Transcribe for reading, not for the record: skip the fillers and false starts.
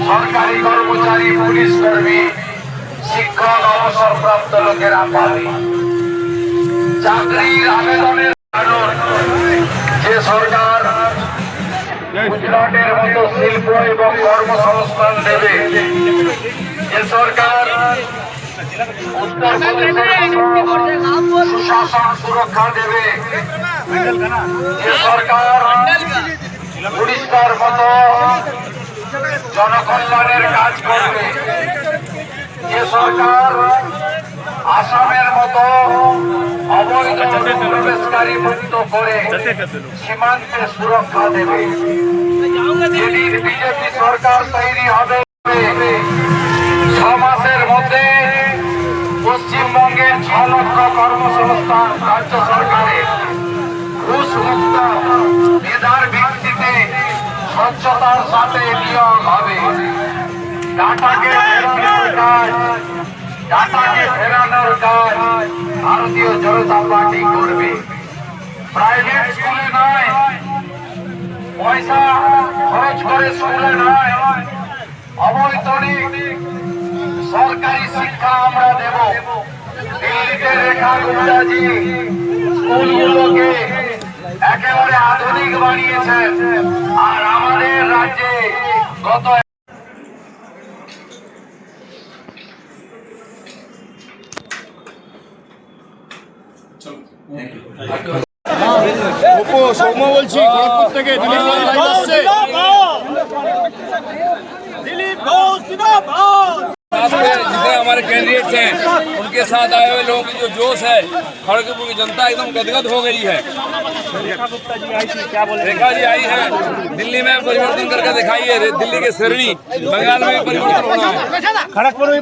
সরকারি কর্মচারী, পুলিশ কর্মী, শিক্ষক, অবসরপ্রাপ্ত লোকেরা পাবে চাকরির আবেদনের কারণ। যে সরকার গুজরাটের মতো শিল্প এবং কর্মসংস্থান দেবে, যে সরকার উত্তরপ্রদেশের সুশাসন সুরক্ষা দেবে, যে সরকার উড়িষ্যার মতো জনকল্যাণের কাজ করবে, যে সরকার আসামের মতো অবৈধ প্রবেশকারী মুক্ত করে সীমান্তে সুরক্ষা দেবে, যেদিন বিজেপি সরকার তৈরি হবে 6 মাসের মধ্যে পশ্চিমবঙ্গের 6 লক্ষ কর্মসংস্থান রাজ্য সরকারের ঘুষ মুক্ত মেধার ভিত্তিতে স্বচ্ছতার সাথে নিয়োগ হবে। ডাটাকে ফেরানোর কাজ ভারতীয় জনতা পার্টি করবে। প্রাইভেট স্কুলে নয়, পয়সা খরচ করে স্কুলে নয়, অবৈতনিক সরকারি শিক্ষা আমরা দেব। দিল্লিতে রেখা গুপ্তাজি স্কুলগুলোকে একেবারে আধুনিক বানিয়েছেন, আর আমাদের রাজ্যে গত সৌম্য বলছি খড়গপুর থেকে। जितने हमारे कैंडिडेट्स हैं उनके साथ आए हुए लोगों की जो जोश है, खड़गपुर की जनता एकदम गदगद हो गई है। रेखा जी आई है, दिल्ली में परिवर्तन करके दिखाई है। दिल्ली के शेरनी, बंगाल में परिवर्तन होना है।